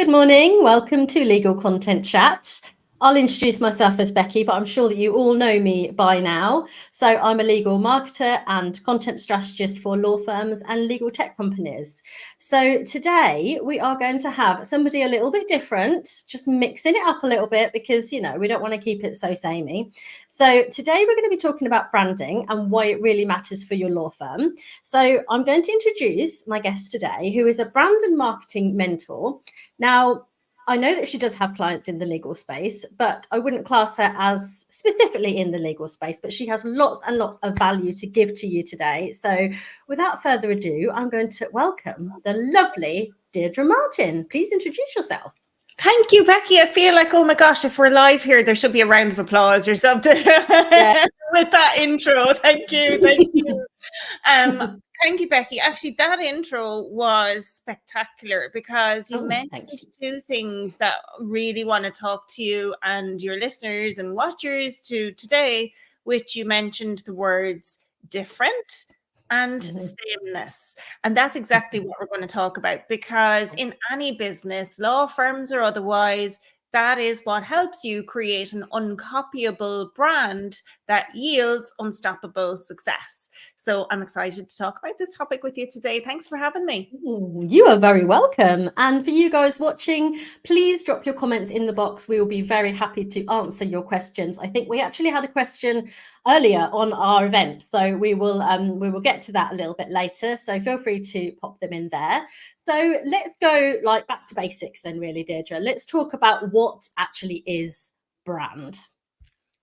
morning. Welcome to Legal Content Chats. I'll introduce myself as Becky, but I'm sure that you all know me by now. So I'm a legal marketer and content strategist for law firms and legal tech companies. So today we are going to have somebody a little bit different, just mixing it up a little bit because, we don't want to keep it so samey. So today we're going to be talking about branding and why it really matters for your law firm. So I'm going to introduce my guest today, who is a brand and marketing mentor. Now, I know that she does have clients in the legal space, but I wouldn't class her as specifically in the legal space, but she has lots and lots of value to give to you today. So without further ado, I'm going to welcome the lovely Deirdre Martin. Please introduce yourself. Thank you, Becky. I feel like, oh my gosh, if we're live here, there should be a round of applause or something with that intro. Thank you. Thank you. Thank you, Becky. Actually, that intro was spectacular because you mentioned two things that really want to talk to you and your listeners and watchers to today, which you mentioned the words different and sameness. And that's exactly what we're going to talk about, because in any business, law firms or otherwise, that is what helps you create an uncopyable brand that yields unstoppable success. So I'm excited to talk about this topic with you today. Thanks for having me. You are very welcome. And for you guys watching, please drop your comments in the box. We will be very happy to answer your questions. I think we actually had a question earlier on our event, so we will get to that a little bit later. So feel free to pop them in there. So let's go back to basics then, really, Deirdre. Let's talk about what actually is brand.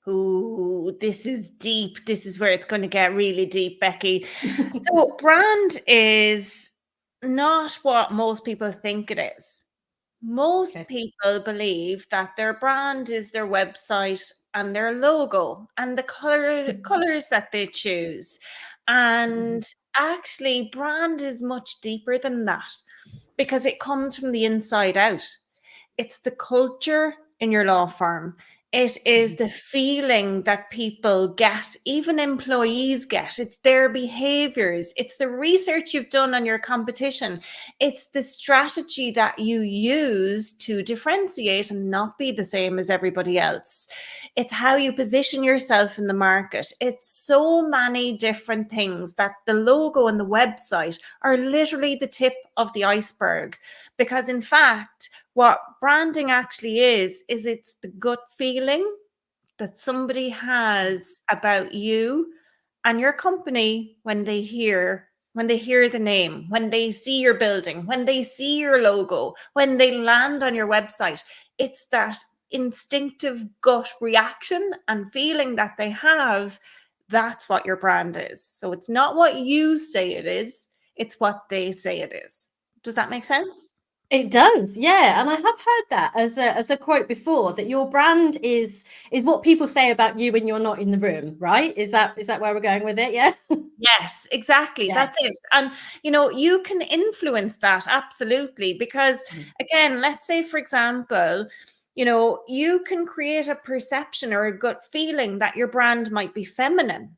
Ooh, this is deep. This is where it's going to get really deep, Becky. So brand is not what most people think it is. Most people believe that their brand is their website and their logo and the colors that they choose. And actually, brand is much deeper than that because it comes from the inside out. It's the culture in your law firm. It is the feeling that people get, even employees get. It's their behaviors. It's the research you've done on your competition. It's the strategy that you use to differentiate and not be the same as everybody else. It's how you position yourself in the market. It's so many different things that the logo and the website are literally the tip of the iceberg. Because in fact, what branding actually is it's the gut feeling that somebody has about you and your company when they hear the name, when they see your building, when they see your logo, when they land on your website. It's that instinctive gut reaction and feeling that they have. That's what your brand is. So it's not what you say it is, it's what they say it is. Does that make sense? It does, yeah. And I have heard that as a quote before, that your brand is what people say about you when you're not in the room, right? Is that where we're going with it? Yeah. Yes, exactly. Yes. That's it. And you can influence that, absolutely, because again, let's say, for example, you can create a perception or a gut feeling that your brand might be feminine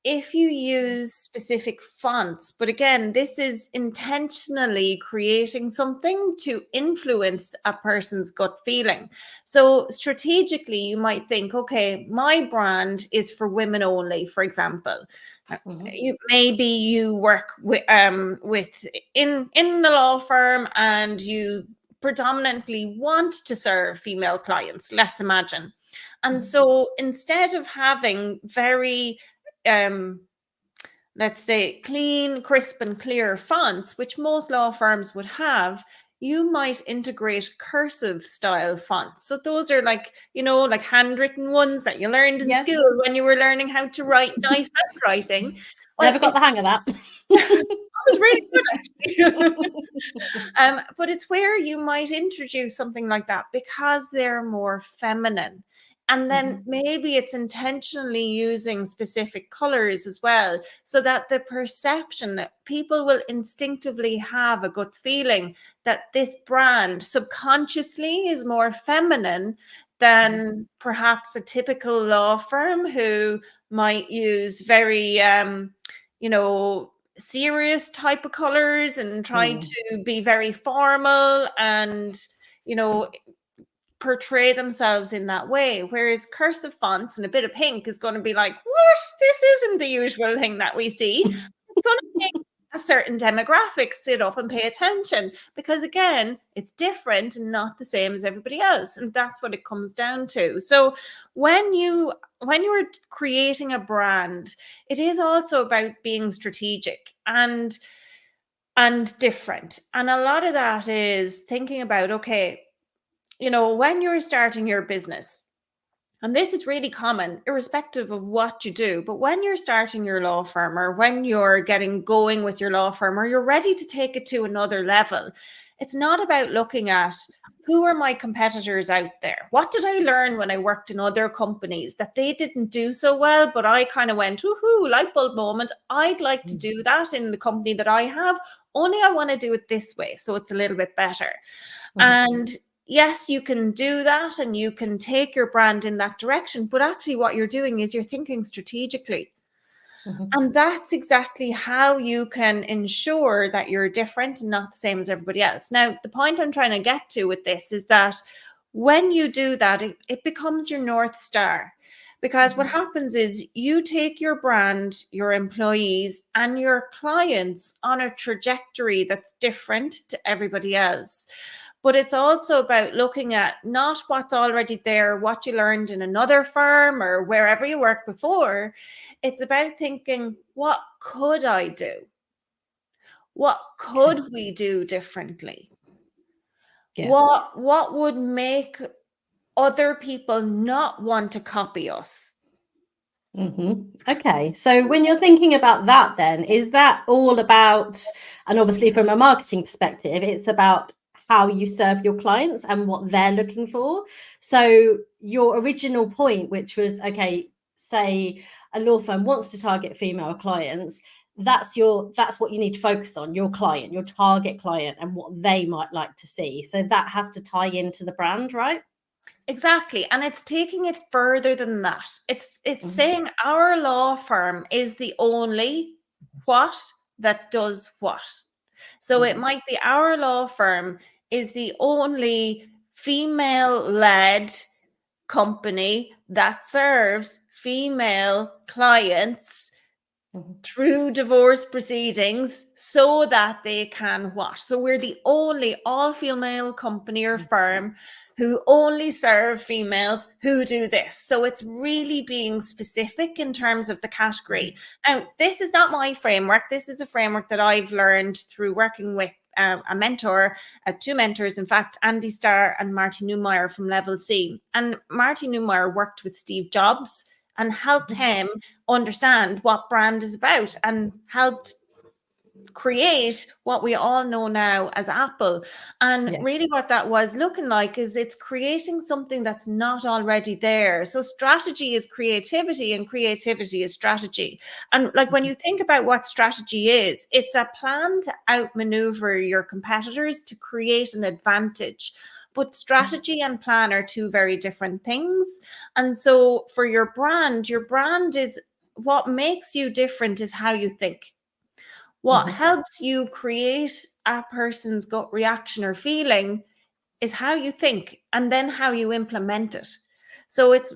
if you use specific fonts. But again, this is intentionally creating something to influence a person's gut feeling. So strategically, you might think, okay, my brand is for women only, for example. Maybe you work with in the law firm and you predominantly want to serve female clients, let's imagine. And so instead of having very let's say clean, crisp and clear fonts, which most law firms would have, you might integrate cursive style fonts. So those are like handwritten ones that you learned in school when you were learning how to write nice handwriting. Never got the hang of that. That was really good, actually. But it's where you might introduce something like that because they're more feminine. And then maybe it's intentionally using specific colors as well, so that the perception that people will instinctively have a good feeling that this brand subconsciously is more feminine than perhaps a typical law firm who might use very, serious type of colors and try to be very formal and portray themselves in that way. Whereas cursive fonts and a bit of pink is going to be like, what? This isn't the usual thing that we see. It's going to make a certain demographic sit up and pay attention, because again, it's different and not the same as everybody else. And that's what it comes down to. So when you're creating a brand, it is also about being strategic and different. And a lot of that is thinking about, okay, when you're starting your business, and this is really common, irrespective of what you do, but when you're starting your law firm, or when you're getting going with your law firm, or you're ready to take it to another level, it's not about looking at who are my competitors out there. What did I learn when I worked in other companies that they didn't do so well, but I kind of went, woohoo, light bulb moment. I'd like to do that in the company that I have, only I want to do it this way, so it's a little bit better. And yes, you can do that and you can take your brand in that direction, but actually what you're doing is you're thinking strategically. And that's exactly how you can ensure that you're different and not the same as everybody else. Now, the point I'm trying to get to with this is that when you do that, it becomes your North Star. Because what happens is you take your brand, your employees, and your clients on a trajectory that's different to everybody else. But it's also about looking at not what's already there, what you learned in another firm or wherever you worked before. It's about thinking, what could I do? What could we do differently? Yeah. What would make other people not want to copy us? Okay, so when you're thinking about that, then is that all about, and obviously from a marketing perspective, it's about how you serve your clients and what they're looking for. So your original point, which was, okay, say a law firm wants to target female clients, that's what you need to focus on, your client, your target client, and what they might like to see. So that has to tie into the brand, right? Exactly. And it's taking it further than that. It's saying our law firm is the only what that does what. So it might be our law firm is the only female-led company that serves female clients through divorce proceedings so that they can what? So we're the only all-female company or firm who only serve females who do this. So it's really being specific in terms of the category. Now, this is not my framework. This is a framework that I've learned through working with a mentor, two mentors, in fact, Andy Starr and Marty Neumeyer from Level C. And Marty Neumeyer worked with Steve Jobs and helped him understand what brand is about and helped create what we all know now as Apple. And really what that was looking like is it's creating something that's not already there. So strategy is creativity and creativity is strategy. And like when you think about what strategy is, it's a plan to outmaneuver your competitors to create an advantage. But strategy and plan are two very different things. And so for your brand is what makes you different is how you think. What helps you create a person's gut reaction or feeling is how you think and then how you implement it. So it's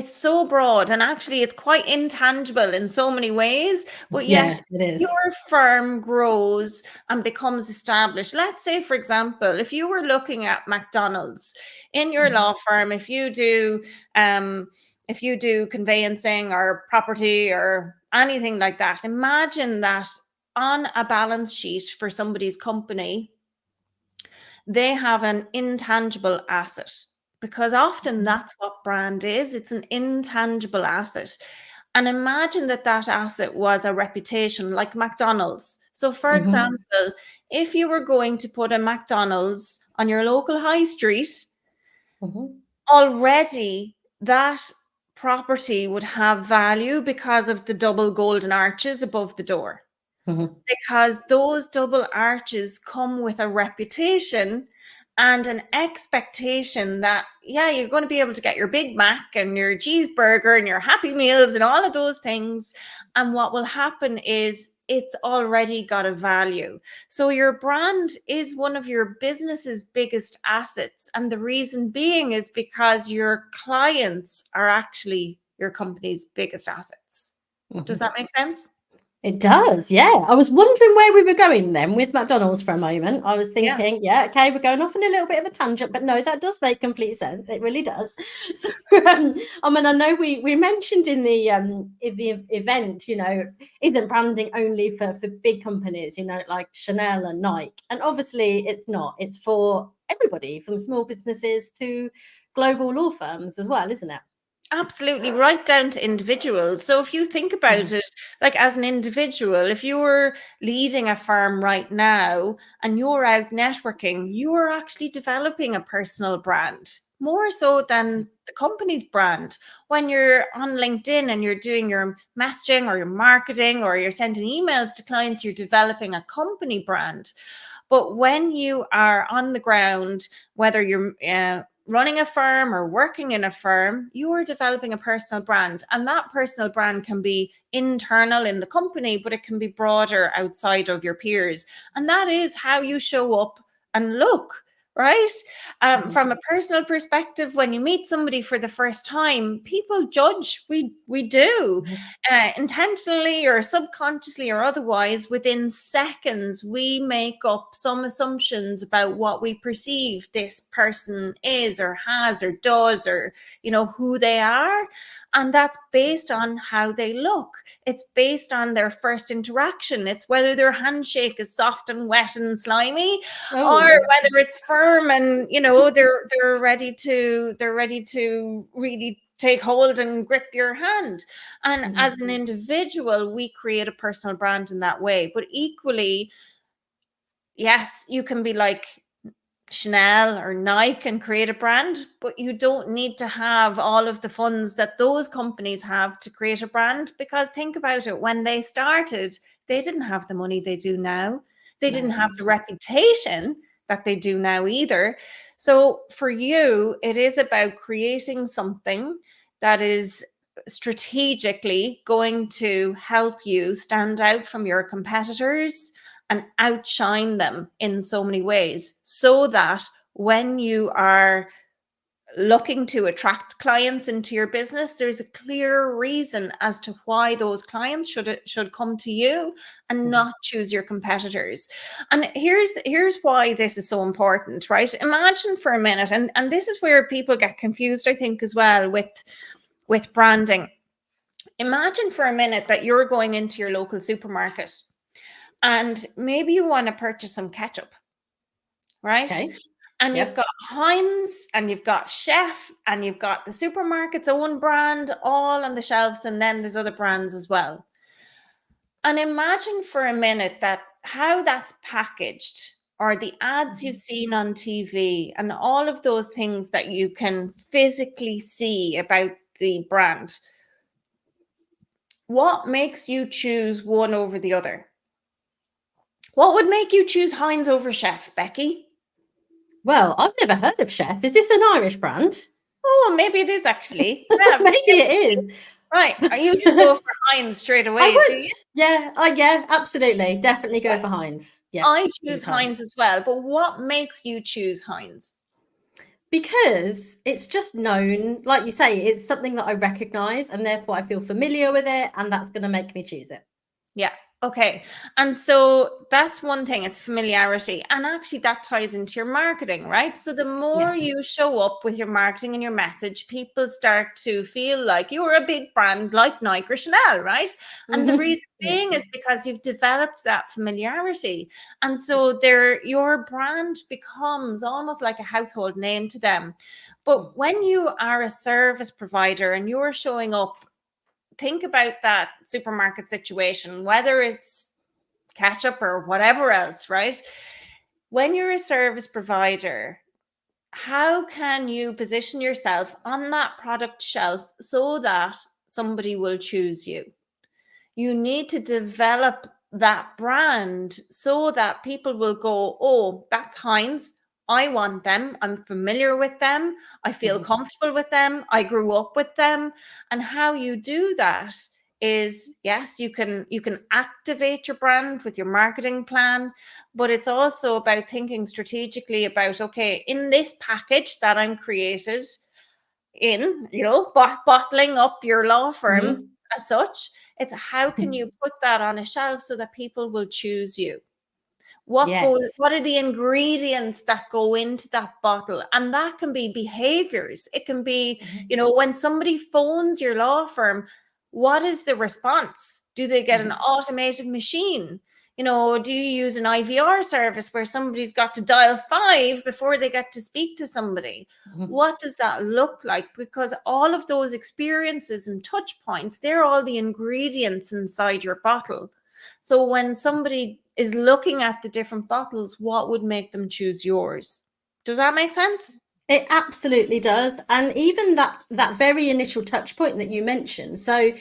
so broad, and actually it's quite intangible in so many ways, but yet your firm grows and becomes established. Let's say, for example, if you were looking at McDonald's in your law firm, if you do conveyancing or property or anything like that, imagine that on a balance sheet for somebody's company, they have an intangible asset, because often that's what brand is. It's an intangible asset. And imagine that asset was a reputation like McDonald's. So for example, if you were going to put a McDonald's on your local high street, already that property would have value because of the double golden arches above the door. Because those double arches come with a reputation, and an expectation that, yeah, you're going to be able to get your Big Mac and your cheeseburger and your Happy Meals and all of those things. And what will happen is it's already got a value. So your brand is one of your business's biggest assets. And the reason being is because your clients are actually your company's biggest assets. Does that make sense? It does, yeah. I was wondering where we were going then with McDonald's for a moment. I was thinking, yeah, okay, we're going off on a little bit of a tangent, but no, that does make complete sense. It really does. So, I mean, I know we mentioned in the event, you know, isn't branding only for big companies, you know, like Chanel and Nike, and obviously it's not. It's for everybody, from small businesses to global law firms as well, isn't it? Absolutely, right down to individuals. So if you think about it, like as an individual, if you're leading a firm right now and you're out networking, you are actually developing a personal brand more so than the company's brand. When you're on LinkedIn and you're doing your messaging or your marketing or you're sending emails to clients, you're developing a company brand. But when you are on the ground, whether you're running a firm or working in a firm, you are developing a personal brand. And that personal brand can be internal in the company, but it can be broader outside of your peers. And that is how you show up and look, right? From a personal perspective, when you meet somebody for the first time, people judge. We do. Intentionally or subconsciously or otherwise. Within seconds, we make up some assumptions about what we perceive this person is or has or does, or, you know, who they are. And that's based on how they look. It's based on their first interaction. It's whether their handshake is soft and wet and slimy, or whether it's firm and, you know, they're ready to really take hold and grip your hand. And as an individual, we create a personal brand in that way. But equally, yes, you can be like Chanel or Nike and create a brand, but you don't need to have all of the funds that those companies have to create a brand. Because think about it, when they started, they didn't have the money they do now. They didn't have the reputation that they do now either. So for you, it is about creating something that is strategically going to help you stand out from your competitors and outshine them in so many ways, so that when you are looking to attract clients into your business, there's a clear reason as to why those clients should come to you and not choose your competitors. And here's why this is so important, right? Imagine for a minute, and this is where people get confused, I think, as well with branding. Imagine for a minute that you're going into your local supermarket and maybe you want to purchase some ketchup, right? Okay. And you've got Heinz and you've got Chef and you've got the supermarket's own brand all on the shelves, and then there's other brands as well. And imagine for a minute that how that's packaged, or the ads you've seen on TV and all of those things that you can physically see about the brand. What makes you choose one over the other? What would make you choose Heinz over Chef, Becky? Well, I've never heard of Chef. Is this an Irish brand? Oh, maybe it is actually. Yeah, Maybe it is. Right. You just go for Heinz straight away. I would. Do you? Yeah, absolutely. Definitely go for Heinz. Yeah. I choose Heinz as well. But what makes you choose Heinz? Because it's just known, like you say, it's something that I recognize and therefore I feel familiar with it, and that's going to make me choose it. Yeah. Okay. And so that's one thing, it's familiarity. And actually that ties into your marketing, right? So the more you show up with your marketing and your message, people start to feel like you're a big brand like Nike or Chanel, right? And the reason being is because you've developed that familiarity. And so your brand becomes almost like a household name to them. But when you are a service provider and you're showing up, think about that supermarket situation, whether it's ketchup or whatever else, right? When you're a service provider, how can you position yourself on that product shelf so that somebody will choose you? You need to develop that brand so that people will go, oh, that's Heinz. I want them. I'm familiar with them. I feel comfortable with them. I grew up with them. And how you do that is, yes, you can activate your brand with your marketing plan, but it's also about thinking strategically about, okay, in this package that I'm created in, bottling up your law firm as such, it's how can you put that on a shelf so that people will choose you? What are the ingredients that go into that bottle? And that can be behaviors. It can be, when somebody phones your law firm, what is the response? Do they get an automated machine? Do you use an IVR service where somebody's got to dial 5 before they get to speak to somebody? What does that look like? Because all of those experiences and touch points, they're all the ingredients inside your bottle. So when somebody is looking at the different bottles, what would make them choose yours? Does that make sense? It absolutely does. And even that very initial touch point that you mentioned. So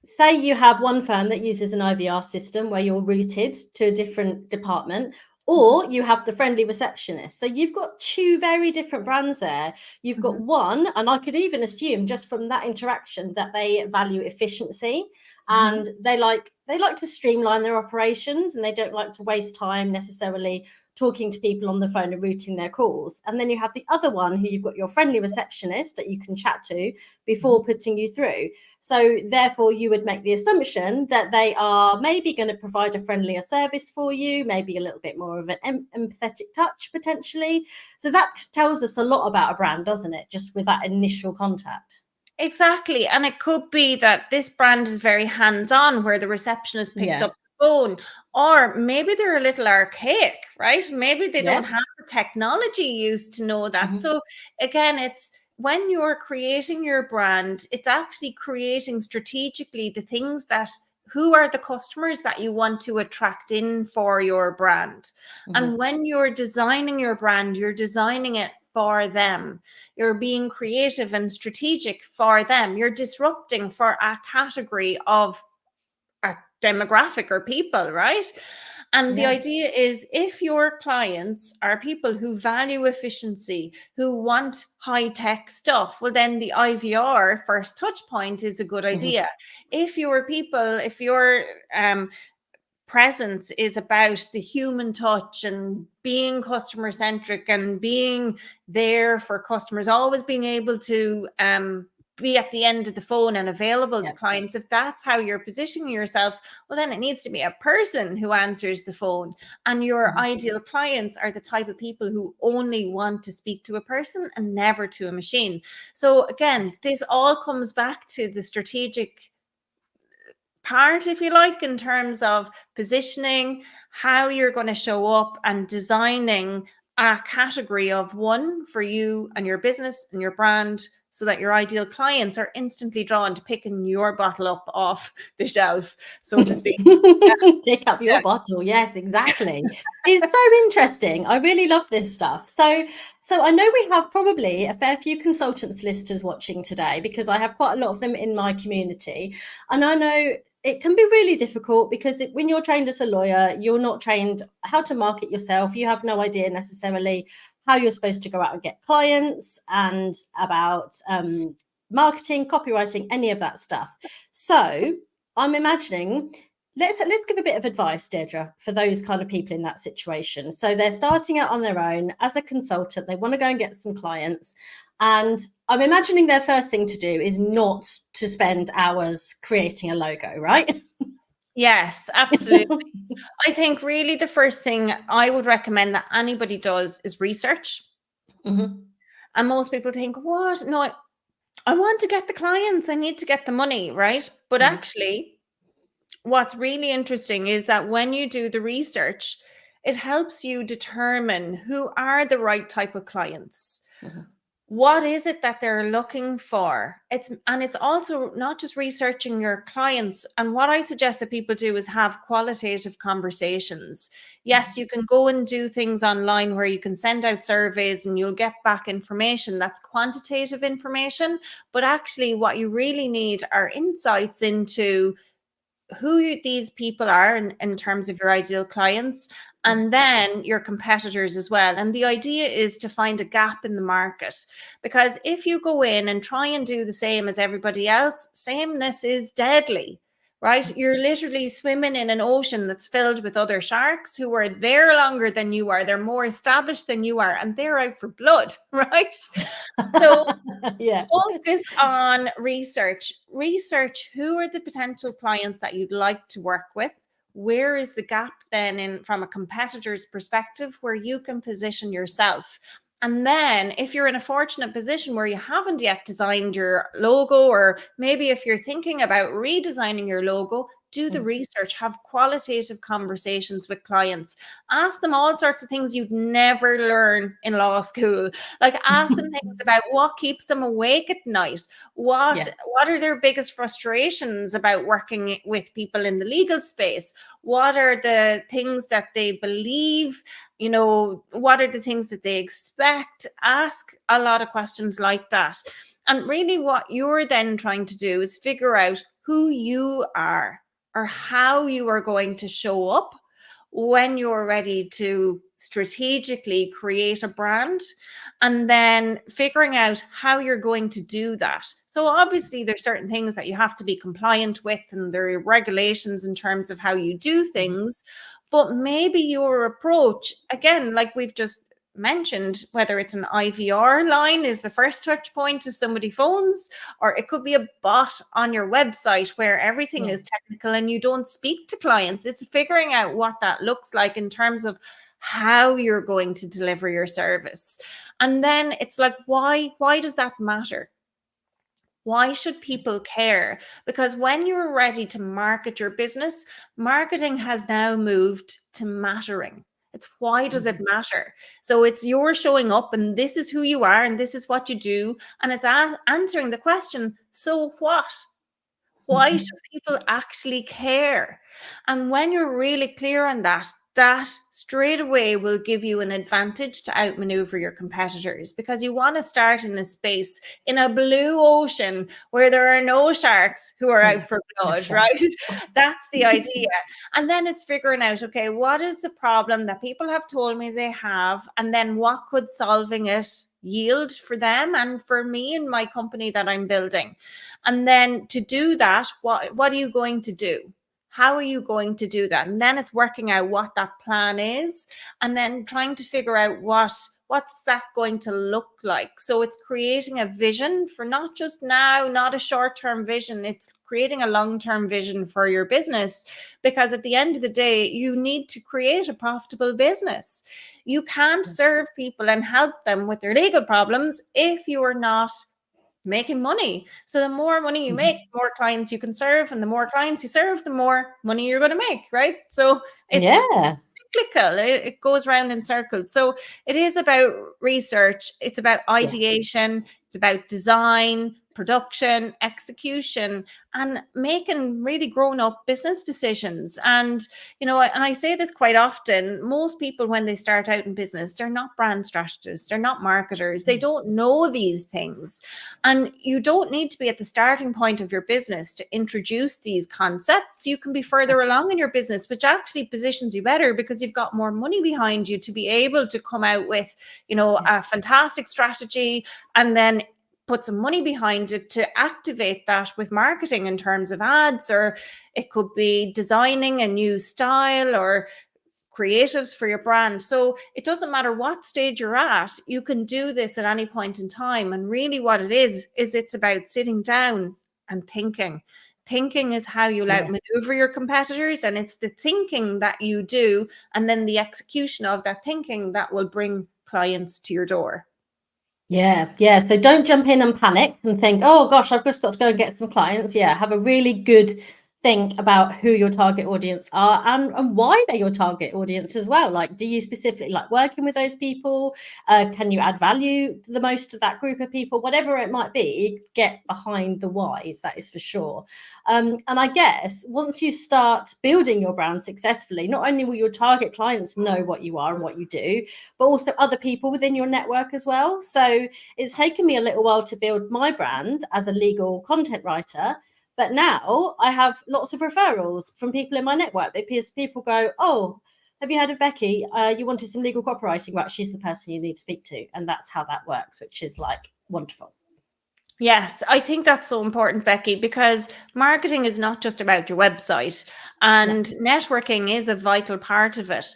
say you have one firm that uses an IVR system where you're routed to a different department, or you have the friendly receptionist. So you've got two very different brands there. You've got one, and I could even assume just from that interaction that they value efficiency and they like to streamline their operations, and they don't like to waste time necessarily talking to people on the phone and routing their calls. And then you have the other one who you've got your friendly receptionist that you can chat to before putting you through. So therefore, you would make the assumption that they are maybe going to provide a friendlier service for you, maybe a little bit more of an empathetic touch potentially. So that tells us a lot about a brand, doesn't it? Just with that initial contact. Exactly. And it could be that this brand is very hands-on, where the receptionist picks up the phone, or maybe they're a little archaic, right? Maybe they don't have the technology used to know that. So again, it's when you're creating your brand, it's actually creating strategically the things that, who are the customers that you want to attract in for your brand. And when you're designing your brand, you're designing it for them. You're being creative and strategic for them. You're disrupting for a category of a demographic or people, right? And the idea is, if your clients are people who value efficiency, who want high-tech stuff, well, then the IVR first touch point is a good idea. If your presence is about the human touch and being customer centric and being there for customers, always being able to be at the end of the phone and available to clients, if that's how you're positioning yourself, well, then it needs to be a person who answers the phone. And your ideal clients are the type of people who only want to speak to a person and never to a machine. So again, this all comes back to the strategic part, if you like, in terms of positioning, how you're going to show up, and designing a category of one for you and your business and your brand, so that your ideal clients are instantly drawn to picking your bottle up off the shelf, so to speak. Pick up your bottle. Yes, exactly. It's so interesting. I really love this stuff. So I know we have probably a fair few consultant solicitors watching today, because I have quite a lot of them in my community. And I know it can be really difficult, because when you're trained as a lawyer, you're not trained how to market yourself. You have no idea necessarily how you're supposed to go out and get clients, and about marketing, copywriting, any of that stuff. So I'm imagining, let's give a bit of advice, Deirdre, for those kind of people in that situation. So they're starting out on their own as a consultant. They want to go and get some clients. And I'm imagining their first thing to do is not to spend hours creating a logo, right? Yes, absolutely. I think really the first thing I would recommend that anybody does is research. And most people think, what? No, I want to get the clients. I need to get the money, right? But actually, what's really interesting is that when you do the research, it helps you determine who are the right type of clients. What is it that they're looking for? It's also not just researching your clients. And what I suggest that people do is have qualitative conversations. Yes, you can go and do things online where you can send out surveys and you'll get back information. That's quantitative information. But actually, what you really need are insights into who these people are in terms of your ideal clients, and then your competitors as well. And the idea is to find a gap in the market, because if you go in and try and do the same as everybody else, sameness is deadly. Right? You're literally swimming in an ocean that's filled with other sharks who are there longer than you are. They're more established than you are, and they're out for blood, right? So yeah. focus on research. Research who are the potential clients that you'd like to work with. Where is the gap then in from a competitor's perspective where you can position yourself? And then if you're in a fortunate position where you haven't yet designed your logo, or maybe if you're thinking about redesigning your logo, do the research, have qualitative conversations with clients, ask them all sorts of things you'd never learn in law school. Like ask them things about what keeps them awake at night. What are their biggest frustrations about working with people in the legal space? What are the things that they believe? You know, what are the things that they expect? Ask a lot of questions like that. And really what you're then trying to do is figure out who you are or how you are going to show up when you're ready to strategically create a brand, and then figuring out how you're going to do that. So obviously there's certain things that you have to be compliant with, and there are regulations in terms of how you do things, but maybe your approach, again, like we've just mentioned, whether it's an IVR line is the first touch point if somebody phones, or it could be a bot on your website where everything is technical and you don't speak to clients. It's figuring out what that looks like in terms of how you're going to deliver your service. And then it's like, why does that matter? Why should people care? Because when you're ready to market your business, marketing has now moved to mattering. It's why does it matter? So it's you're showing up and this is who you are and this is what you do. And it's answering the question, so what? Why should people actually care? And when you're really clear on that, that straight away will give you an advantage to outmaneuver your competitors, because you want to start in a space in a blue ocean where there are no sharks who are out for blood, right? That's the idea. And then it's figuring out, okay, what is the problem that people have told me they have? And then what could solving it yield for them and for me and my company that I'm building? And then to do that, what are you going to do? How are you going to do that? And then it's working out what that plan is, and then trying to figure out what's that going to look like. So it's creating a vision for not just now, not a short-term vision. It's creating a long-term vision for your business, because at the end of the day, you need to create a profitable business. You can't serve people and help them with their legal problems if you are not making money. So the more money you make, the more clients you can serve, and the more clients you serve, the more money you're going to make, right? So it's cyclical. It goes around in circles. So it is about research. It's about ideation. It's about design, production, execution, and making really grown-up business decisions. And, you know, and I say this quite often, most people, when they start out in business, they're not brand strategists, they're not marketers, they don't know these things. And you don't need to be at the starting point of your business to introduce these concepts. You can be further along in your business, which actually positions you better, because you've got more money behind you to be able to come out with, you know, a fantastic strategy, and then put some money behind it to activate that with marketing in terms of ads, or it could be designing a new style or creatives for your brand. So it doesn't matter what stage you're at, you can do this at any point in time. And really what it is it's about sitting down and thinking. Thinking is how you'll outmaneuver your competitors, and it's the thinking that you do and then the execution of that thinking that will bring clients to your door. Yeah. So don't jump in and panic and think, oh gosh, I've just got to go and get some clients. Have a really good think about who your target audience are and why they're your target audience as well. Like, do you specifically like working with those people? Can you add value the most to that group of people? Whatever it might be, get behind the whys, that is for sure. And I guess once you start building your brand successfully, not only will your target clients know what you are and what you do, but also other people within your network as well. So it's taken me a little while to build my brand as a legal content writer. But now I have lots of referrals from people in my network, because people go, oh, have you heard of Becky? You wanted some legal copywriting. Well, she's the person you need to speak to. And that's how that works, which is like wonderful. Yes, I think that's so important, Becky, because marketing is not just about your website, and networking is a vital part of it.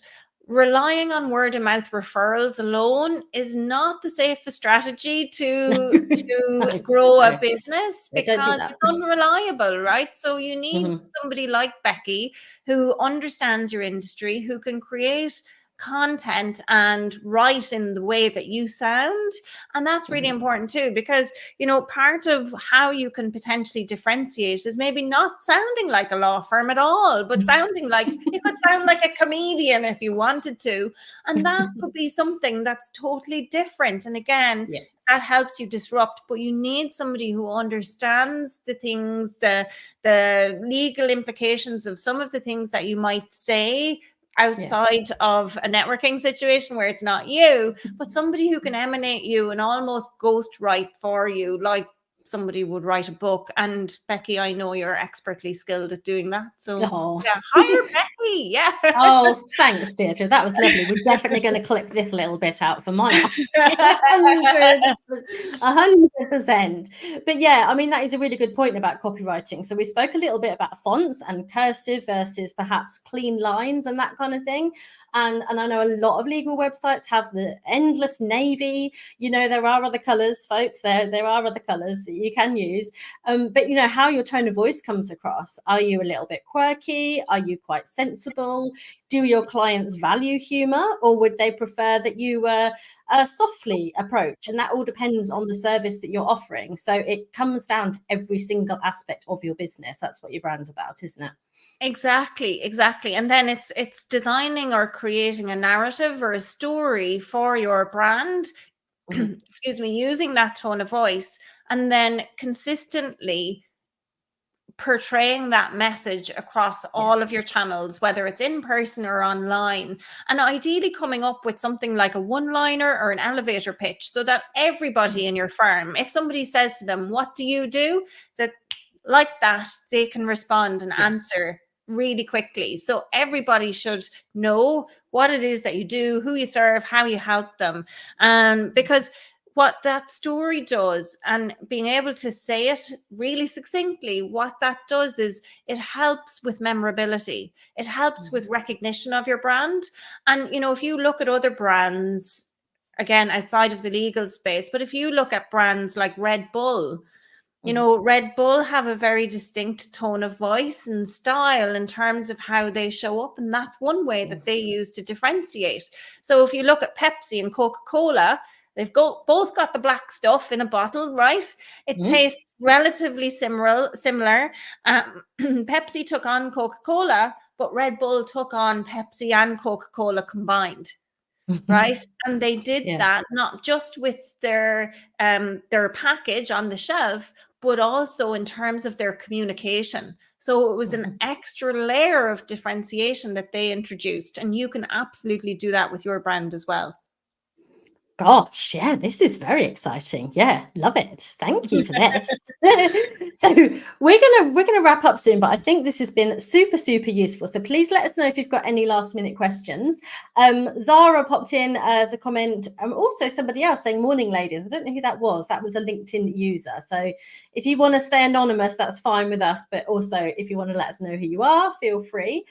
Relying on word of mouth referrals alone is not the safest strategy to grow a business, because it's unreliable, right? So you need somebody like Becky who understands your industry, who can create content and write in the way that you sound. And that's really important too, because, you know, part of how you can potentially differentiate is maybe not sounding like a law firm at all, but sounding like, you could sound like a comedian if you wanted to. And that could be something that's totally different. And again, that helps you disrupt, but you need somebody who understands the things, the legal implications of some of the things that you might say outside of a networking situation where it's not you, but somebody who can emanate you and almost ghost write for you, like somebody would write a book. And Becky, I know you're expertly skilled at doing that. So hire Becky. Yeah. Oh, thanks, Deirdre. That was lovely. We're definitely going to clip this little bit out for my 100%. But yeah, I mean, that is a really good point about copywriting. So we spoke a little bit about fonts and cursive versus perhaps clean lines and that kind of thing. And I know a lot of legal websites have the endless navy. You know, there are other colors, folks. There are other colors that you can use. But, you know, how your tone of voice comes across. Are you a little bit quirky? Are you quite sensible? Do your clients value humor, or would they prefer that you softly approach? And that all depends on the service that you're offering. So it comes down to every single aspect of your business. That's what your brand's about, isn't it? Exactly. And then it's designing or creating a narrative or a story for your brand, excuse me, using that tone of voice, and then consistently portraying that message across all of your channels, whether it's in person or online, and ideally coming up with something like a one-liner or an elevator pitch, so that everybody in your firm, if somebody says to them, what do you do, that like that they can respond and answer really quickly. So everybody should know what it is that you do, who you serve, how you help them. Because what that story does, and being able to say it really succinctly, what that does is it helps with memorability. It helps with recognition of your brand. And, you know, if you look at other brands, again, outside of the legal space, but if you look at brands like Red Bull, you know, Red Bull have a very distinct tone of voice and style in terms of how they show up. And that's one way that they use to differentiate. So if you look at Pepsi and Coca-Cola, they've both got the black stuff in a bottle, right? It tastes relatively similar. Pepsi took on Coca-Cola, but Red Bull took on Pepsi and Coca-Cola combined. Right. And they did that not just with their package on the shelf, but also in terms of their communication. So it was an extra layer of differentiation that they introduced. And you can absolutely do that with your brand as well. Gosh, yeah, this is very exciting. Yeah, love it. Thank you for this. So we're gonna wrap up soon, but I think this has been super useful. So please let us know if you've got any last minute questions. Zara popped in as a comment. Also somebody else saying morning, ladies. I don't know who that was. That was a LinkedIn user. So if you want to stay anonymous, that's fine with us. But also if you want to let us know who you are, feel free.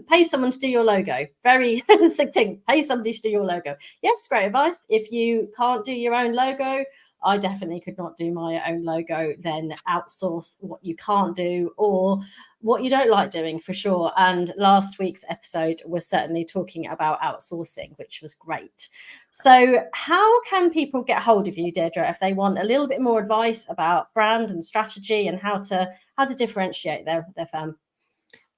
Pay someone to do your logo. Very succinct. Pay somebody to do your logo. Yes, great advice. If you can't do your own logo, I definitely could not do my own logo. Then outsource what you can't do or what you don't like doing, for sure. And last week's episode was certainly talking about outsourcing, which was great. So how can people get hold of you, Deirdre, if they want a little bit more advice about brand and strategy and how to differentiate their firm?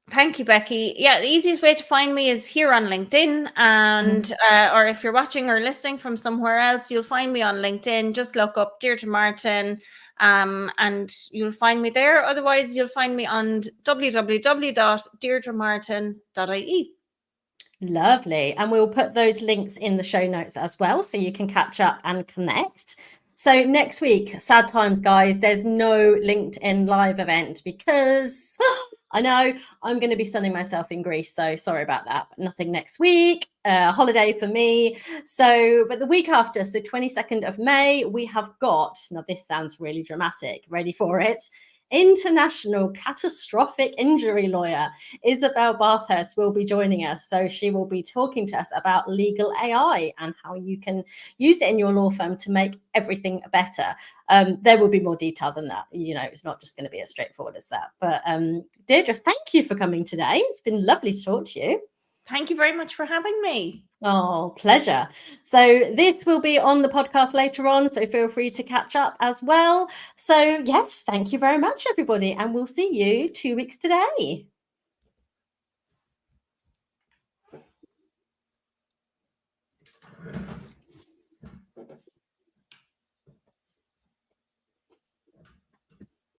Thank you, Becky. Yeah, the easiest way to find me is here on LinkedIn, and or if you're watching or listening from somewhere else, you'll find me on LinkedIn. Just look up Deirdre Martin, and you'll find me there. Otherwise, you'll find me on www.deirdremartin.ie. Lovely. And we'll put those links in the show notes as well, so you can catch up and connect. So next week, sad times, guys, there's no LinkedIn live event because I know I'm going to be sunning myself in Greece. So sorry about that. But nothing next week. Holiday for me. So, but the week after, so 22nd of May, we have got, now this sounds really dramatic, ready for it, international catastrophic injury lawyer Isabel Bathurst will be joining us. So she will be talking to us about legal AI and how you can use it in your law firm to make everything better. There will be more detail than that. You know, it's not just going to be as straightforward as that. But Deirdre, thank you for coming today. It's been lovely to talk to you. Thank you very much for having me. Oh, pleasure. So this will be on the podcast later on, so feel free to catch up as well. So yes, thank you very much, everybody, and we'll see you 2 weeks today.